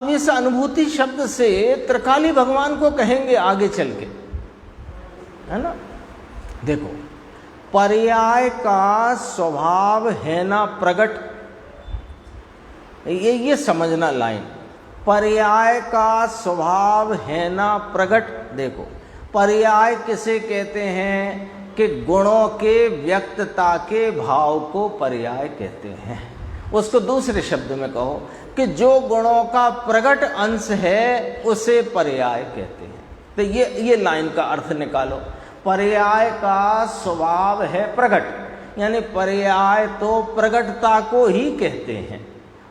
इस अनुभूति शब्द से त्रिकाली भगवान को कहेंगे आगे चल के, है ना। देखो, पर्याय का स्वभाव है ना प्रगट, ये समझना लाइन। पर्याय का स्वभाव है ना प्रगट। देखो, पर्याय किसे कहते हैं कि गुणों के व्यक्तता के भाव को पर्याय कहते हैं। उसको दूसरे शब्द में कहो कि जो गुणों का प्रगट अंश है उसे पर्याय कहते हैं। तो ये लाइन का अर्थ निकालो। पर्याय का स्वभाव है प्रगट, यानी पर्याय तो प्रगटता को ही कहते हैं,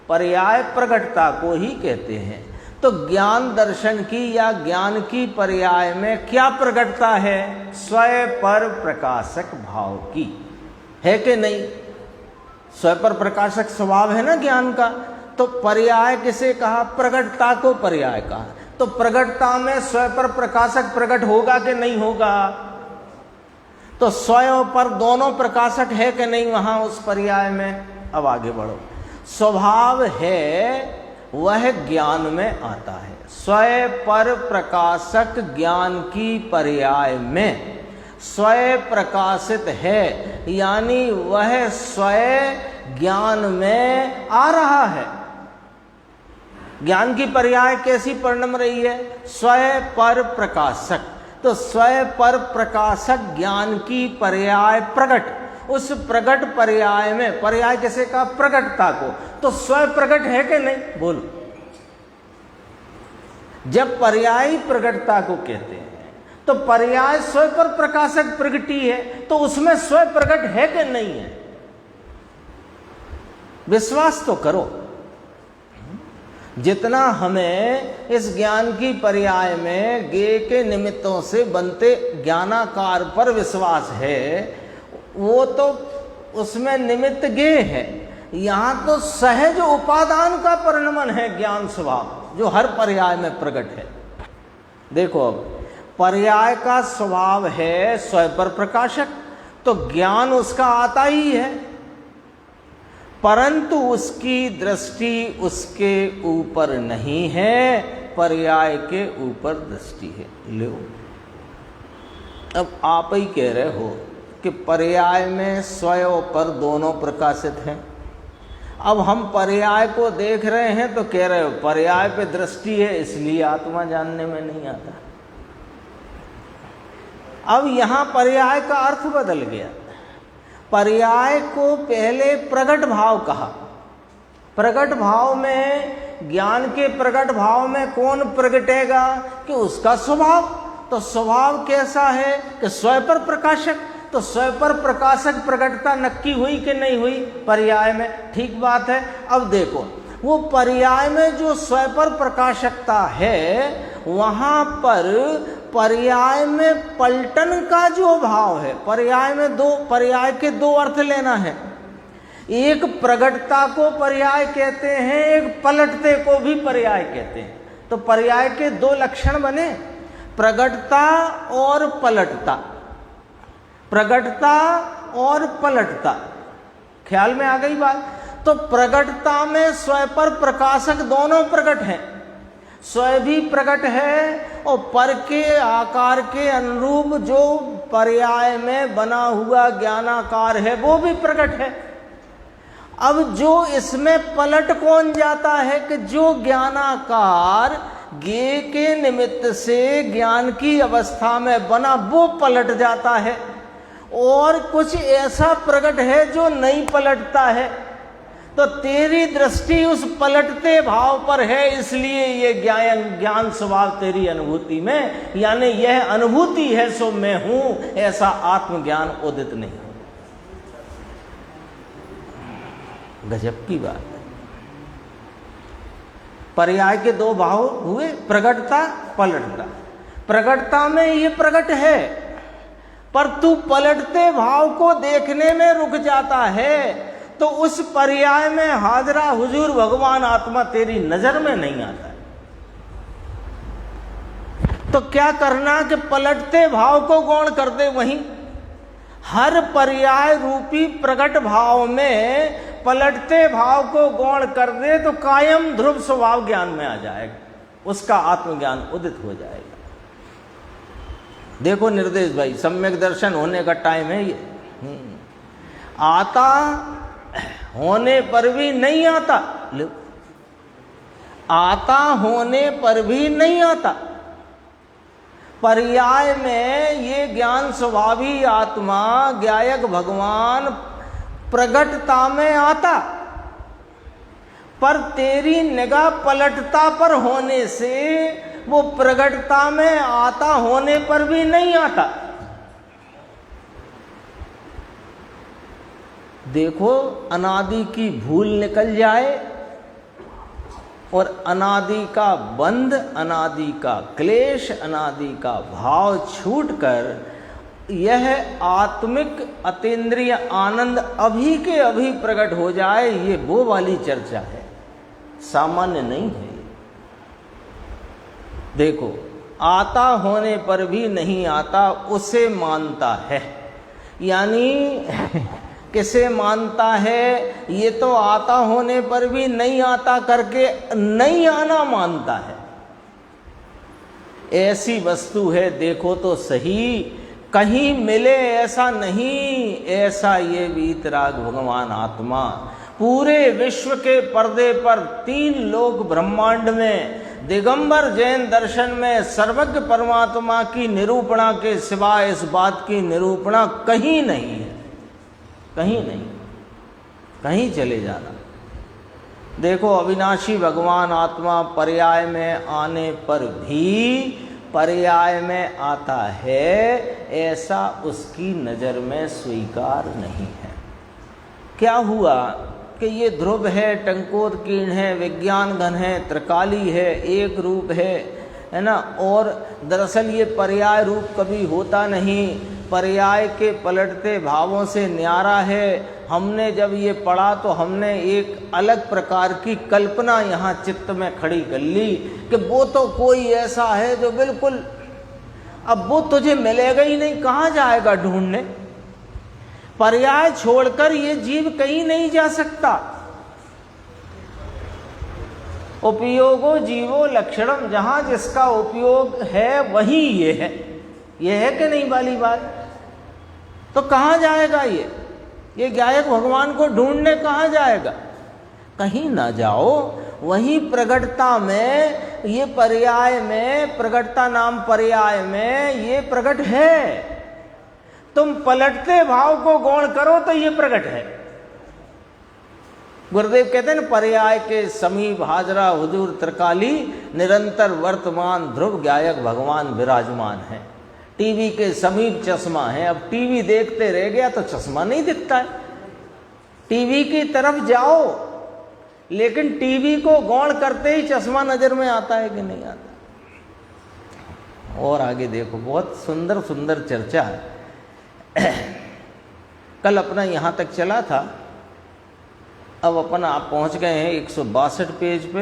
पर्याय प्रगटता को ही कहते हैं। तो ज्ञान दर्शन की या ज्ञान की पर्याय में क्या प्रगटता है? स्वयं पर प्रकाशक भाव की, है कि नहीं? स्वयं पर प्रकाशक स्वभाव है ना ज्ञान का। तो पर्याय किसे कहा? प्रगटता को पर्याय कहा। तो प्रगटता में स्वयं पर प्रकाशक प्रकट होगा कि नहीं होगा? तो स्वयं पर दोनों प्रकाशक है कि नहीं वहां उस पर्याय में? अब आगे बढ़ो। स्वभाव है वह ज्ञान में आता है। स्वयं पर प्रकाशक ज्ञान की पर्याय में स्वयं प्रकाशित है, यानी वह स्वयं ज्ञान में आ रहा है। ज्ञान की पर्याय कैसी परिणम रही है? स्वयं पर प्रकाशक। तो स्वयं पर प्रकाशक ज्ञान की पर्याय प्रगट। उस प्रगट पर्याय में, पर्याय कैसे कहा? प्रगटता को। तो स्वयं प्रगट है कि नहीं? बोलो। जब पर्याय प्रगटता को कहते हैं तो पर्याय स्वयं पर प्रकाशक प्रगति है, तो उसमें स्वयं प्रगट है कि नहीं है? विश्वास तो करो। जितना हमें इस ज्ञान की पर्याय में गे के निमित्तों से बनते ज्ञानाकार पर विश्वास है, वो तो उसमें निमित्त गे है। यहां तो सहज उपादान का परिणमन है ज्ञान स्वभाव, जो हर पर्याय में प्रकट है। देखो, अब पर्याय का स्वभाव है स्वयं पर प्रकाशक, तो ज्ञान उसका आता ही है, परंतु उसकी दृष्टि उसके ऊपर नहीं है, पर्याय के ऊपर दृष्टि है। लो, अब आप ही कह रहे हो कि पर्याय में स्वयं पर दोनों प्रकाशित हैं। अब हम पर्याय को देख रहे हैं तो कह रहे हो पर्याय पे दृष्टि है इसलिए आत्मा जानने में नहीं आता। अब यहां पर्याय का अर्थ बदल गया। पर्याय को पहले प्रगट भाव कहा। प्रगट भाव में, ज्ञान के प्रगट भाव में कौन प्रगटेगा? कि उसका स्वभाव। तो स्वभाव कैसा है? कि स्वयं पर प्रकाशक। तो स्वयं पर प्रकाशक प्रकटता नक्की हुई कि नहीं हुई पर्याय में? ठीक बात है। अब देखो, वो पर्याय में जो स्वयं पर प्रकाशकता है, वहां पर पर्याय में पलटन का जो भाव है, पर्याय में पर्याय के दो अर्थ लेना है। एक प्रगटता को पर्याय कहते हैं, एक पलटते को भी पर्याय कहते हैं। तो पर्याय के दो लक्षण बने, प्रगटता और पलटता। प्रगटता और पलटता, ख्याल में आ गई बात? तो प्रगटता में स्वयं पर प्रकाशक दोनों प्रकट हैं। स्वयं भी प्रकट है और पर के आकार के अनुरूप जो पर्याय में बना हुआ ज्ञानाकार है वो भी प्रकट है। अब जो इसमें पलट कौन जाता है? कि जो ज्ञानाकार गे के निमित्त से ज्ञान की अवस्था में बना वो पलट जाता है, और कुछ ऐसा प्रकट है जो नहीं पलटता है। तो तेरी दृष्टि उस पलटते भाव पर है, इसलिए ये ज्ञान स्वभाव तेरी अनुभूति में, यानी यह अनुभूति है सो मैं हूं, ऐसा आत्मज्ञान उदित नहीं हो। गजब की बात है। पर्याय के दो भाव हुए, प्रगटता पलटता। प्रगटता में ये प्रकट है, पर तू पलटते भाव को देखने में रुक जाता है, तो उस पर्याय में हाजरा हुजूर भगवान आत्मा तेरी नजर में नहीं आता। तो क्या करना कि पलटते भाव को गौण कर दे। वहीं हर पर्याय रूपी प्रकट भाव में पलटते भाव को गौण कर दे तो कायम ध्रुव स्वभाव ज्ञान में आ जाएगा, उसका आत्मज्ञान उदित हो जाएगा। देखो निर्देश भाई, सम्यक दर्शन होने का टाइम है ये। आता होने पर भी नहीं आता, आता होने पर भी नहीं आता। पर्याय में ये ज्ञान स्वभावी आत्मा ज्ञायक भगवान प्रगटता में आता, पर तेरी निगाह पलटता पर होने से वो प्रगटता में आता होने पर भी नहीं आता। देखो, अनादि की भूल निकल जाए और अनादि का बंध, अनादि का क्लेश, अनादि का भाव छूटकर यह आत्मिक अतीन्द्रिय आनंद अभी के अभी प्रकट हो जाए, ये वो वाली चर्चा है, सामान्य नहीं है। देखो, आता होने पर भी नहीं आता, उसे मानता है। यानी किसे मानता है? ये तो आता होने पर भी नहीं आता करके नहीं आना मानता है। ऐसी वस्तु है, देखो तो सही, कहीं मिले ऐसा नहीं, ऐसा ये वीतराग भगवान आत्मा पूरे विश्व के पर्दे पर 3 लोक ब्रह्मांड में दिगंबर जैन दर्शन में सर्वज्ञ परमात्मा की निरूपणा के सिवाय इस बात की निरूपणा कहीं नहीं है, कहीं नहीं, कहीं चले जाना। देखो, अविनाशी भगवान आत्मा पर्याय में आने पर भी पर्याय में आता है, ऐसा उसकी नज़र में स्वीकार नहीं है। क्या हुआ कि ये ध्रुव है, टंकोत्कीर्ण है, विज्ञान घन है, त्रिकाली है, एक रूप है ना। और दरअसल ये पर्याय रूप कभी होता नहीं, पर्याय के पलटते भावों से न्यारा है। हमने जब ये पढ़ा तो हमने एक अलग प्रकार की कल्पना यहाँ चित्त में खड़ी कर ली कि वो तो कोई ऐसा है जो बिल्कुल, अब वो तुझे मिलेगा ही नहीं, कहाँ जाएगा ढूंढने। पर्याय छोड़कर ये जीव कहीं नहीं जा सकता। उपयोगो जीवो लक्षणम, जहाँ जिसका उपयोग है वही ये है। ये है कि नहीं वाली बात? तो कहाँ जाएगा ये ज्ञायक भगवान को ढूंढने कहाँ जाएगा? कहीं ना जाओ, वही प्रगटता में, ये पर्याय में, प्रगटता नाम पर्याय में ये प्रकट है। तुम पलटते भाव को गौण करो तो ये प्रकट है। गुरुदेव कहते हैं, पर्याय के समीप हाजरा हुजूर त्रिकाली, निरंतर वर्तमान ध्रुव ज्ञायक भगवान विराजमान है। टीवी के समीप चश्मा है, अब टीवी देखते रह गया तो चश्मा नहीं दिखता है। टीवी की तरफ जाओ, लेकिन टीवी को गौण करते ही चश्मा नजर में आता है कि नहीं आता। और आगे देखो, बहुत सुंदर सुंदर चर्चा है। कल अपना यहाँ तक चला था, अब अपन आप पहुँच गए हैं 162 पेज पे।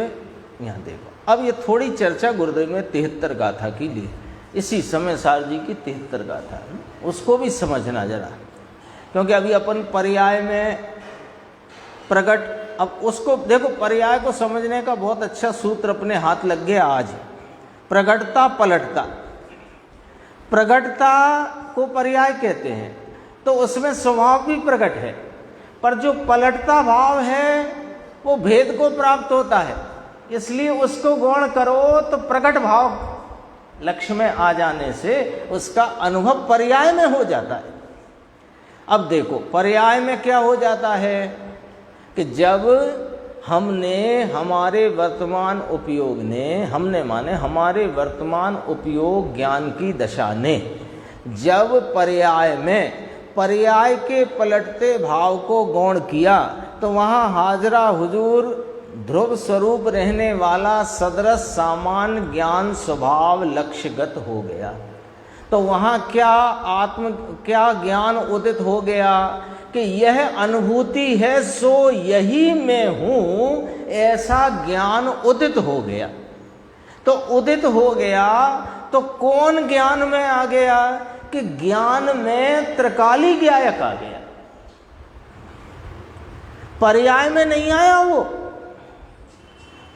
यहाँ देखो, अब ये थोड़ी चर्चा गुरुदेव ने 73 गाथा की ली, इसी समय सार जी की 73 गाथा, उसको भी समझना जरा, क्योंकि अभी अपन पर्याय में प्रकट, अब उसको देखो, पर्याय को समझने का बहुत अच्छा सूत्र अपने हाथ लग गया आज। प्रगटता पलटता, प्रगटता को पर्याय कहते हैं, तो उसमें स्वभाव भी प्रकट है, पर जो पलटता भाव है वो भेद को प्राप्त होता है, इसलिए उसको गौण करो तो प्रकट भाव लक्ष्य में आ जाने से उसका अनुभव पर्याय में हो जाता है। अब देखो, पर्याय में क्या हो जाता है कि जब हमने हमारे वर्तमान उपयोग ने, हमने माने हमारे वर्तमान उपयोग ज्ञान की दशा ने, जब पर्याय में पर्याय के पलटते भाव को गौण किया तो वहाँ हाजरा हुजूर ध्रुव स्वरूप रहने वाला सदरस सामान्य ज्ञान स्वभाव लक्ष्यगत हो गया। तो वहाँ क्या ज्ञान उदित हो गया कि यह अनुभूति है सो यही मैं हूँ, ऐसा ज्ञान उदित हो गया। तो उदित हो गया तो कौन ज्ञान में आ गया कि ज्ञान में त्रिकाली ज्ञायक आ गया। पर्याय में नहीं आया, वो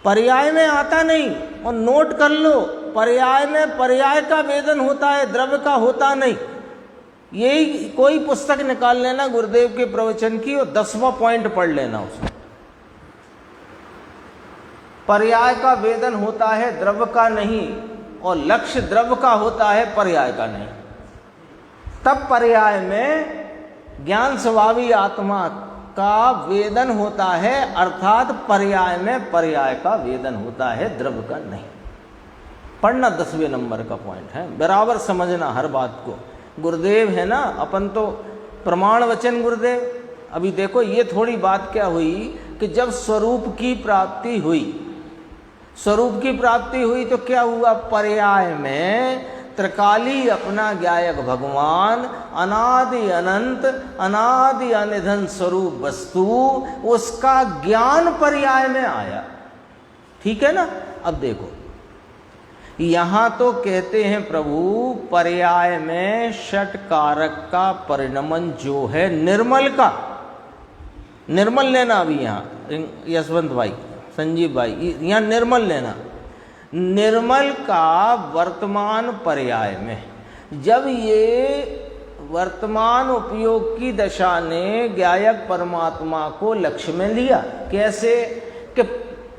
पर्याय में आता नहीं। और नोट कर लो, पर्याय में पर्याय का वेदन होता है, द्रव्य का होता नहीं। यही कोई पुस्तक निकाल लेना गुरुदेव के प्रवचन की और 10वां पॉइंट पढ़ लेना उसमें। पर्याय का वेदन होता है, द्रव्य का नहीं, और लक्ष्य द्रव्य का होता है, पर्याय का नहीं। तब पर्याय में ज्ञान स्वभावी आत्मा का वेदन होता है, अर्थात पर्याय में पर्याय का वेदन होता है, द्रव्य का नहीं। पढ़ना 10वें नंबर का पॉइंट है, बराबर समझना हर बात को। गुरुदेव है ना, अपन तो प्रमाण वचन गुरुदेव। अभी देखो ये थोड़ी बात क्या हुई कि जब स्वरूप की प्राप्ति हुई, स्वरूप की प्राप्ति हुई तो क्या हुआ, पर्याय में त्रिकाली अपना ज्ञायक भगवान अनादि अनंत अनादि अनिधन स्वरूप वस्तु, उसका ज्ञान पर्याय में आया। ठीक है ना। अब देखो यहां तो कहते हैं प्रभु पर्याय में षट कारक का परिणमन जो है निर्मल का, निर्मल लेना अभी यहां यशवंत भाई, संजीव भाई, यहां निर्मल लेना। निर्मल का वर्तमान पर्याय में, जब ये वर्तमान उपयोग की दशा ने ज्ञायक परमात्मा को लक्ष्य में लिया, कैसे कि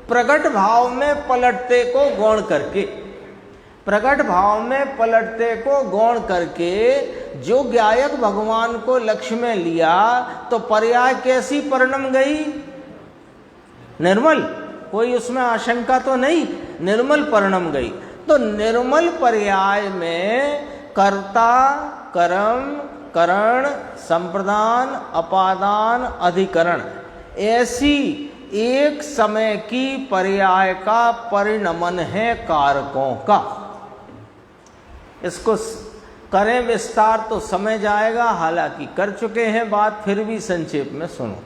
प्रगट भाव में पलटते को गौण करके, प्रगट भाव में पलटते को गौण करके जो ज्ञायक भगवान को लक्ष्य में लिया, तो पर्याय कैसी परिणम गई, निर्मल। कोई उसमें आशंका तो नहीं, निर्मल परिणम गई। तो निर्मल पर्याय में कर्ता कर्म करण संप्रदान अपादान अधिकरण, ऐसी एक समय की पर्याय का परिणमन है कारकों का। इसको करें विस्तार तो समय जाएगा, हालांकि कर चुके हैं बात, फिर भी संक्षेप में सुनो।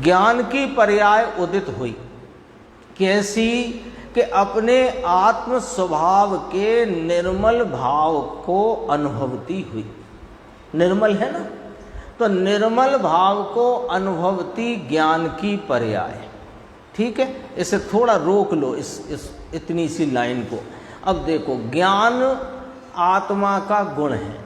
ज्ञान की पर्याय उदित हुई, कैसी कि अपने आत्म स्वभाव के निर्मल भाव को अनुभवती हुई। निर्मल है ना, तो निर्मल भाव को अनुभवती ज्ञान की पर्याय। ठीक है, इसे थोड़ा रोक लो, इस इतनी सी लाइन को। अब देखो, ज्ञान आत्मा का गुण है,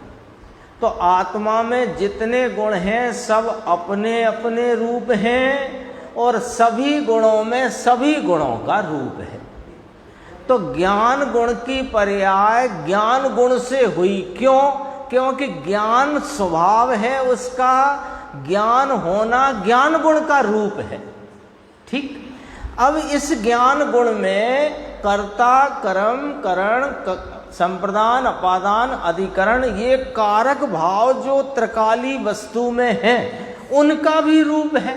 तो आत्मा में जितने गुण हैं सब अपने अपने रूप हैं, और सभी गुणों में सभी गुणों का रूप है। तो ज्ञान गुण की पर्याय ज्ञान गुण से हुई। क्यों? क्योंकि ज्ञान स्वभाव है उसका, ज्ञान होना ज्ञान गुण का रूप है। ठीक, अब इस ज्ञान गुण में कर्ता कर्म करण संप्रदान अपादान अधिकरण, ये कारक भाव जो त्रिकाली वस्तु में है उनका भी रूप है।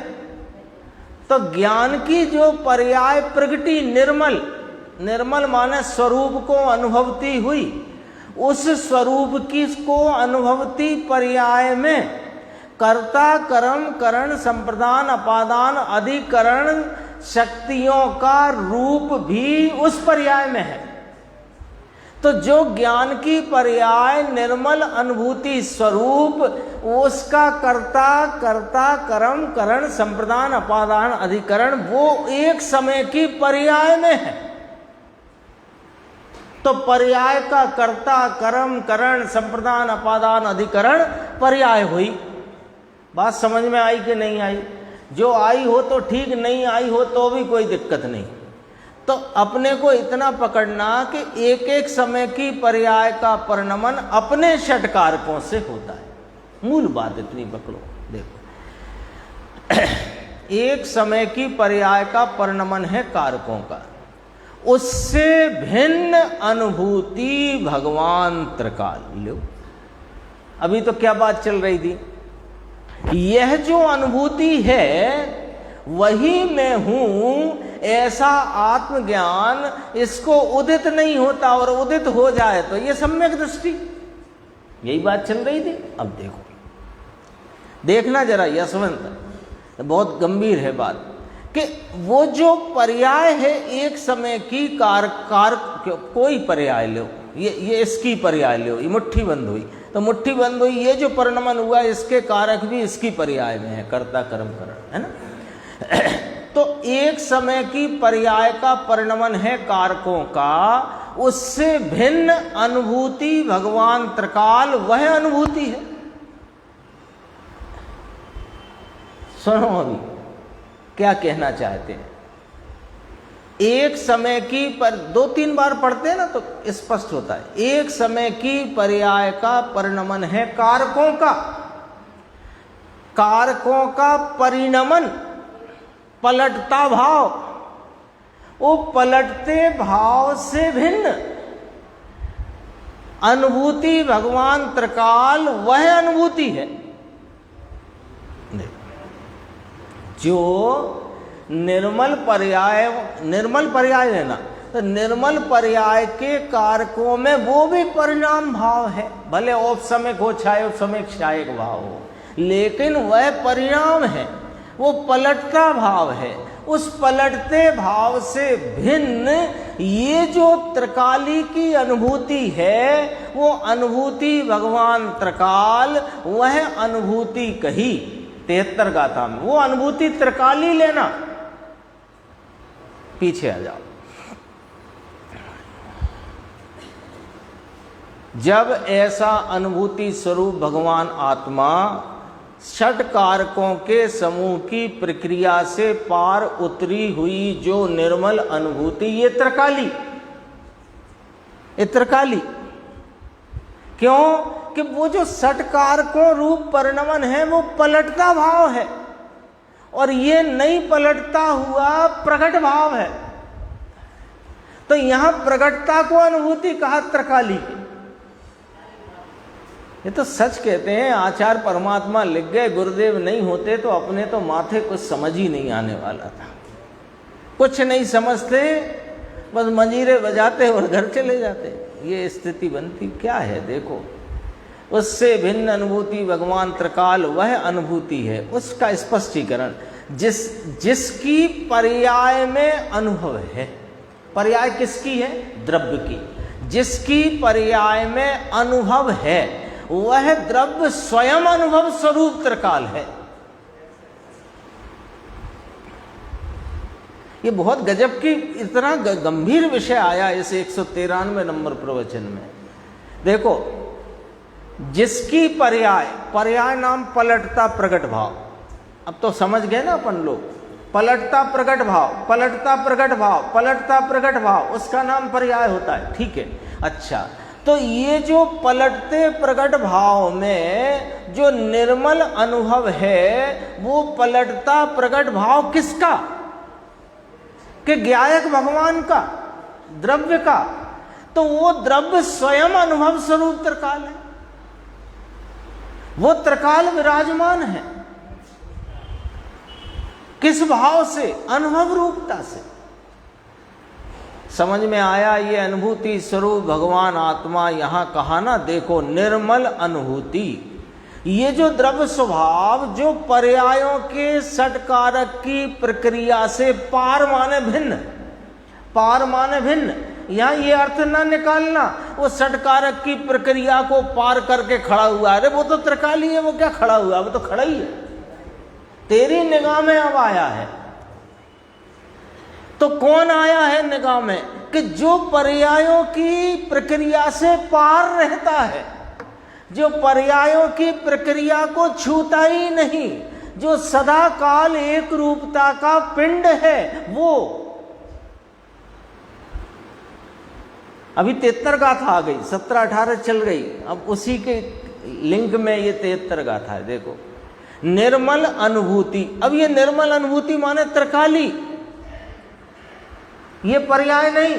तो ज्ञान की जो पर्याय प्रगति निर्मल, निर्मल माने स्वरूप को अनुभवती हुई, उस स्वरूप की को अनुभवती पर्याय में कर्ता कर्म करण संप्रदान अपादान अधिकरण शक्तियों का रूप भी उस पर्याय में है। तो जो ज्ञान की पर्याय निर्मल अनुभूति स्वरूप, उसका कर्ता कर्ता कर्म करण संप्रदान अपादान अधिकरण वो एक समय की पर्याय में है। तो पर्याय का कर्ता कर्म करण संप्रदान अपादान अधिकरण पर्याय हुई। बात समझ में आई कि नहीं आई? जो आई हो तो ठीक, नहीं आई हो तो भी कोई दिक्कत नहीं। तो अपने को इतना पकड़ना कि एक एक समय की पर्याय का परिणमन अपने षट कारकों से होता है। मूल बात इतनी पकड़ो। देखो, एक समय की पर्याय का परिणमन है कारकों का, उससे भिन्न अनुभूति भगवान त्रिकाल। लो, अभी तो क्या बात चल रही थी, यह जो अनुभूति है वही मैं हूं, ऐसा आत्मज्ञान इसको उदित नहीं होता, और उदित हो जाए तो ये सम्यक दृष्टि, यही बात चल रही थी। अब देखो, देखना जरा यशवंत, बहुत गंभीर है बात, कि वो जो पर्याय है एक समय की कोई पर्याय लो, ये इसकी पर्याय लो, ये मुट्ठी बंद हुई, तो मुट्ठी बंद हुई, ये जो परिणमन हुआ इसके कारक भी इसकी पर्याय में है, कर्ता कर्म करण, है ना। तो एक समय की पर्याय का परिणमन है कारकों का, उससे भिन्न अनुभूति भगवान त्रिकाल वह अनुभूति है। सुनो अभी क्या कहना चाहते हैं। एक समय की पर 2-3 बार पढ़ते हैं ना तो स्पष्ट होता है। एक समय की पर्याय का परिणमन है कारकों का, कारकों का परिणमन पलटता भाव, वो पलटते भाव से भिन्न अनुभूति भगवान त्रिकाल वह अनुभूति है जो निर्मल पर्याय लेना, तो निर्मल पर्याय के कारकों में वो भी परिणाम भाव है, भले औपसमिक हो चाहे औपसमिक क्षायक भाव हो, लेकिन वह परिणाम है, वो पलटता भाव है। उस पलटते भाव से भिन्न ये जो त्रिकाली की अनुभूति है, वो अनुभूति भगवान त्रिकाल वह अनुभूति कही 73 गाथा में, वो अनुभूति त्रिकाली लेना। पीछे आ जाओ। जब ऐसा अनुभूति स्वरूप भगवान आत्मा षट कारकों के समूह की प्रक्रिया से पार उतरी हुई जो निर्मल अनुभूति, ये त्रिकाली क्यों कि वो जो षट कारकों रूप परिणमन है वो पलटता भाव है, और ये नहीं पलटता हुआ प्रकट भाव है। तो यहां प्रकटता को अनुभूति कहा त्रिकाली की। ये तो सच कहते हैं, आचार्य परमात्मा लिख गए, गुरुदेव नहीं होते तो अपने तो माथे कुछ समझ ही नहीं आने वाला था। कुछ नहीं समझते, बस मंजीरे बजाते और घर चले जाते, ये स्थिति बनती। क्या है देखो, उससे भिन्न अनुभूति भगवान त्रिकाल वह अनुभूति है, उसका स्पष्टीकरण जिसकी पर्याय में अनुभव है। पर्याय किसकी है? द्रव्य की। जिसकी पर्याय में अनुभव है वह द्रव्य स्वयं अनुभव स्वरूप त्रिकाल है। ये बहुत गजब की, इतना गंभीर विषय आया इस 193 नंबर प्रवचन में। देखो, जिसकी पर्याय नाम पलटता प्रकट भाव। अब तो समझ गए ना अपन लोग, पलटता प्रकट भाव, पलटता प्रकट भाव, पलटता प्रकट भाव, उसका नाम पर्याय होता है। ठीक है, अच्छा, तो ये जो पलटते प्रकट भाव में जो निर्मल अनुभव है, वो पलटता प्रकट भाव किसका? कि ज्ञायक भगवान का, द्रव्य का। तो वो द्रव्य स्वयं अनुभव स्वरूप त्रिकाल है, वो त्रिकाल विराजमान है। किस भाव से? अनुभव रूपता से। समझ में आया? ये अनुभूति स्वरूप भगवान आत्मा यहां कहा ना, देखो निर्मल अनुभूति। ये जो द्रव्य स्वभाव जो पर्यायों के षटकारक की प्रक्रिया से पार माने भिन्न, पार माने भिन्न, यहां ये अर्थ ना निकालना वो षटकारक की प्रक्रिया को पार करके खड़ा हुआ। अरे वो तो त्रिकाली है, वो क्या खड़ा हुआ? वो तो खड़ा ही है, तेरी निगाह में अब आया है। तो कौन आया है निगाह में? कि जो पर्यायों की प्रक्रिया से पार रहता है, जो पर्यायों की प्रक्रिया को छूता ही नहीं, जो सदा काल एक रूपता का पिंड है, वो। अभी 73 गाथा आ गई, 17-18 चल गई, अब उसी के लिंक में ये 73 गाथा है। देखो, निर्मल अनुभूति। अब ये निर्मल अनुभूति माने त्रिकाली, ये पर्याय नहीं,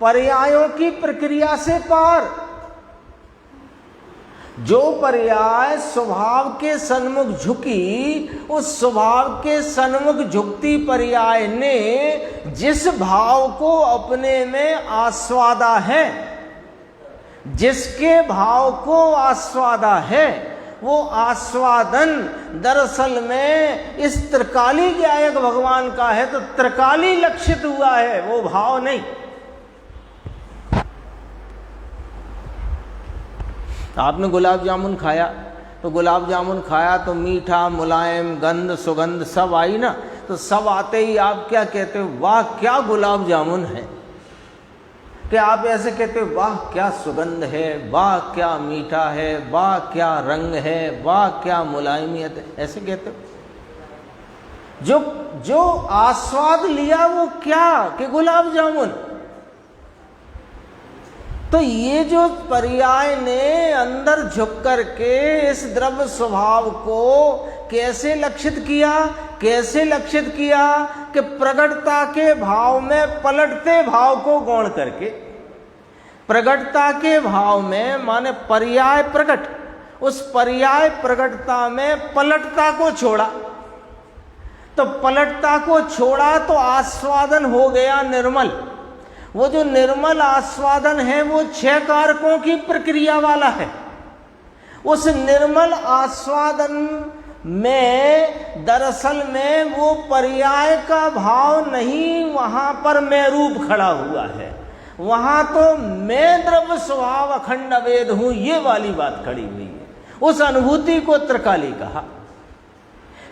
पर्यायों की प्रक्रिया से पार। जो पर्याय स्वभाव के सन्मुख झुकी, उस स्वभाव के सन्मुख झुकती पर्याय ने जिस भाव को अपने में आस्वादा है, जिसके भाव को आस्वादा है, वो आस्वादन दरअसल में इस त्रिकाली ज्ञायक भगवान का है। तो त्रिकाली लक्षित हुआ है, वो भाव नहीं। आपने गुलाब जामुन खाया, तो गुलाब जामुन खाया तो मीठा, मुलायम, गंध, सुगंध सब आई ना, तो सब आते ही आप क्या कहते हो, वाह क्या गुलाब जामुन है। क्या आप ऐसे कहते हो, वाह क्या सुगंध है, वाह क्या मीठा है, वाह क्या रंग है, वाह क्या मुलायमियत है, ऐसे कहते हो। जो आस्वाद लिया वो क्या, कि गुलाब जामुन। तो ये जो पर्याय ने अंदर झुक करके इस द्रव्य स्वभाव को कैसे लक्षित किया, कैसे लक्षित किया कि प्रगटता के भाव में पलटते भाव को गौण करके, प्रगटता के भाव में माने पर्याय प्रकट, उस पर्याय प्रगटता में पलटता को छोड़ा, तो पलटता को छोड़ा तो आस्वादन हो गया निर्मल। वो जो निर्मल आस्वादन है वो 6 कारकों की प्रक्रिया वाला है। उस निर्मल आस्वादन में दरअसल में वो पर्याय का भाव नहीं, वहां पर मैं रूप खड़ा हुआ है, वहां तो मैं द्रव्य स्वभाव अखंड अवेद हूं, ये वाली बात खड़ी हुई है। उस अनुभूति को त्रिकाली कहा,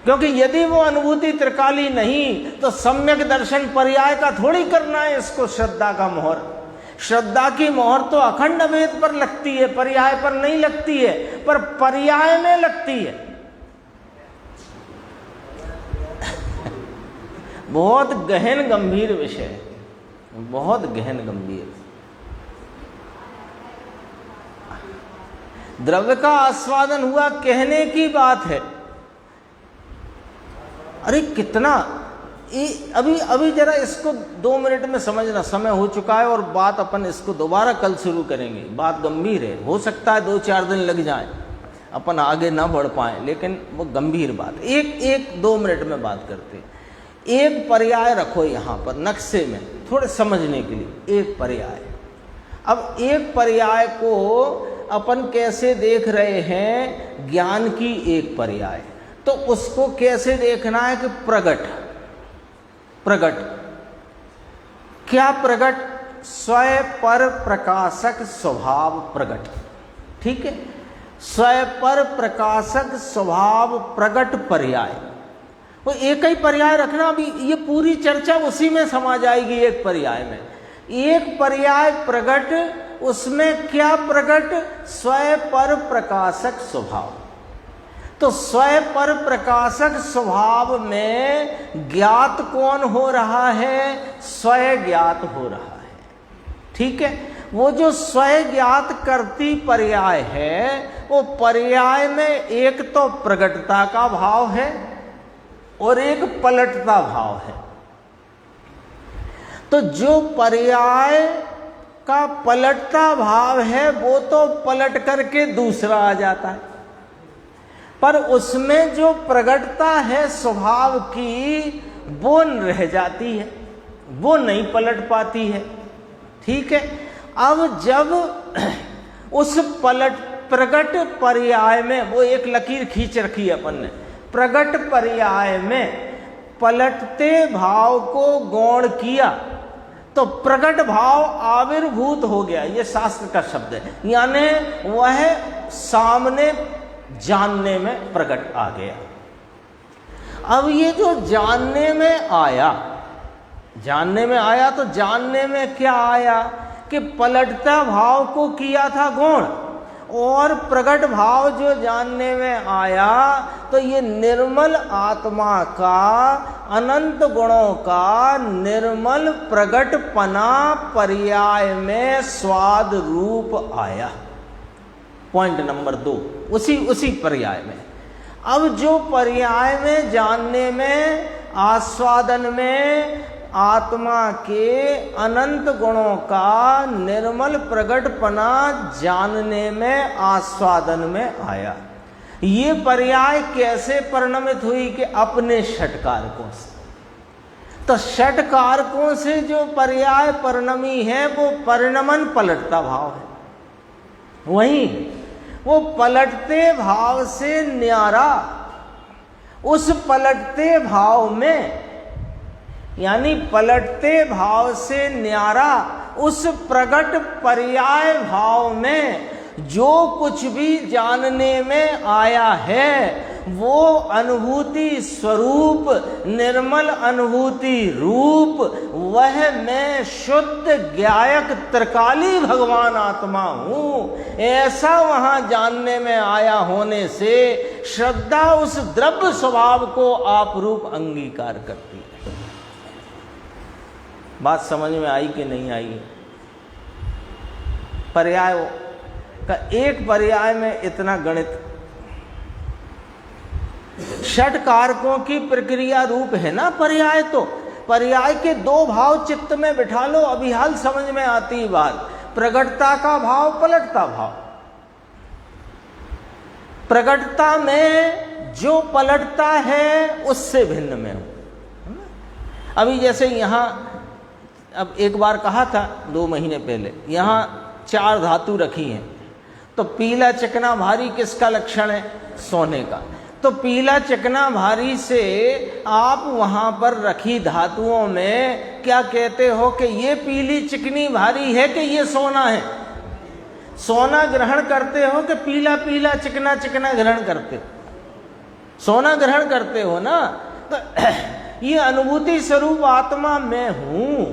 क्योंकि यदि वो अनुभूति त्रिकाली नहीं तो सम्यक दर्शन पर्याय का थोड़ी करना है इसको। श्रद्धा का मोहर, श्रद्धा की मोहर तो अखंड अवेद पर लगती है, पर्याय पर नहीं लगती है, पर पर्याय में लगती है। बहुत गहन गंभीर विषय है, बहुत गहन गंभीर। द्रव्य का आस्वादन हुआ कहने की बात है। अरे कितना अभी जरा इसको 2 मिनट में समझना, समय हो चुका है और बात अपन इसको दोबारा कल शुरू करेंगे। बात गंभीर है, हो सकता है 2-4 दिन लग जाएं, अपन आगे ना बढ़ पाए, लेकिन वो गंभीर बात। एक 2 मिनट में बात करते। एक पर्याय रखो यहाँ पर नक्शे में थोड़े समझने के लिए, एक पर्याय। अब एक पर्याय को अपन कैसे देख रहे हैं, ज्ञान की एक पर्याय, तो उसको कैसे देखना है कि प्रगट, प्रगट क्या, प्रगट स्वयं पर प्रकाशक स्वभाव प्रगट, ठीक है, स्वयं पर प्रकाशक स्वभाव प्रगट पर्याय। वो एक ही पर्याय रखना, अभी ये पूरी चर्चा उसी में समा जाएगी एक पर्याय में। एक पर्याय प्रगट, उसमें क्या प्रगट, स्वयं पर प्रकाशक स्वभाव। तो स्वयं पर प्रकाशक स्वभाव में ज्ञात कौन हो रहा है, स्वयं ज्ञात हो रहा है, ठीक है। वो जो स्वयं ज्ञात करती पर्याय है, वो पर्याय में एक तो प्रगटता का भाव है और एक पलटता भाव है। तो जो पर्याय का पलटता भाव है वो तो पलट करके दूसरा आ जाता है, पर उसमें जो प्रगटता है स्वभाव की वो रह जाती है, वो नहीं पलट पाती है, ठीक है। अब जब उस प्रगट पर्याय में, वो एक लकीर खींच रखी है अपन ने, प्रगट पर्याय में पलटते भाव को गौण किया तो प्रगट भाव आविर्भूत हो गया, ये शास्त्र का शब्द है, यानी वह सामने जानने में प्रकट आ गया। अब ये जो जानने में आया, जानने में आया तो जानने में क्या आया कि पलटता भाव को किया था गौण, और प्रगट भाव जो जानने में आया तो ये निर्मल आत्मा का, अनंत गुणों का निर्मल प्रगटपना पर्याय में स्वाद रूप आया। पॉइंट नंबर 2, उसी पर्याय में। अब जो पर्याय में जानने में, आस्वादन में आत्मा के अनंत गुणों का निर्मल प्रगटपना जानने में, आस्वादन में आया, ये पर्याय कैसे परिणमित हुई कि अपने षटकारकों से। तो षटकारकों से जो पर्याय परिणमी है वो परिणमन पलटता भाव है। वहीं वो पलटते भाव से न्यारा, उस पलटते भाव में, यानी पलटते भाव से न्यारा उस प्रगट पर्याय भाव में जो कुछ भी जानने में आया है वो अनुभूति स्वरूप, निर्मल अनुभूति रूप, वह मैं शुद्ध ज्ञायक त्रिकाली भगवान आत्मा हूं, ऐसा वहां जानने में आया होने से श्रद्धा उस द्रव्य स्वभाव को आप रूप अंगीकार करती है। बात समझ में आई कि नहीं आई? पर्याय का एक पर्याय में इतना गणित, षट कारकों की प्रक्रिया रूप है ना पर्याय। तो पर्याय के दो भाव चित्त में बिठा लो, अभी हाल समझ में आती बात। प्रगटता का भाव, पलटता भाव। प्रगटता में जो पलटता है उससे भिन्न में हूं। अभी जैसे यहां, अब एक बार कहा था 2 महीने पहले, यहां 4 धातु रखी हैं, तो पीला चिकना भारी किसका लक्षण है? सोने का। तो पीला चिकना भारी से आप वहां पर रखी धातुओं में क्या कहते हो कि ये पीली चिकनी भारी है कि ये सोना है? सोना ग्रहण करते हो कि पीला पीला चिकना चिकना ग्रहण करते हो? सोना ग्रहण करते हो ना। तो ये अनुभूति स्वरूप आत्मा मैं हूं,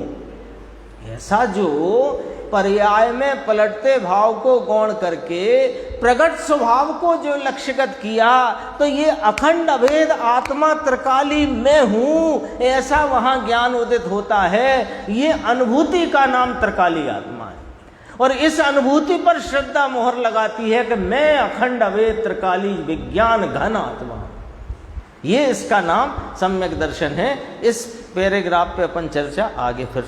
ऐसा जो पर्याय में पलटते भाव को गौण करके प्रगट स्वभाव को जो लक्ष्यगत किया, तो ये अखंड अभेद आत्मा त्रिकाली मैं हूं, ऐसा वहां ज्ञान उदित होता है। ये अनुभूति का नाम त्रिकाली आत्मा है। और इस अनुभूति पर श्रद्धा मोहर लगाती है कि मैं अखंड अभेद त्रिकाली विज्ञान घन आत्मा हूं। ये इसका नाम सम्यक दर्शन है। इस पैराग्राफ पे अपन चर्चा आगे फिर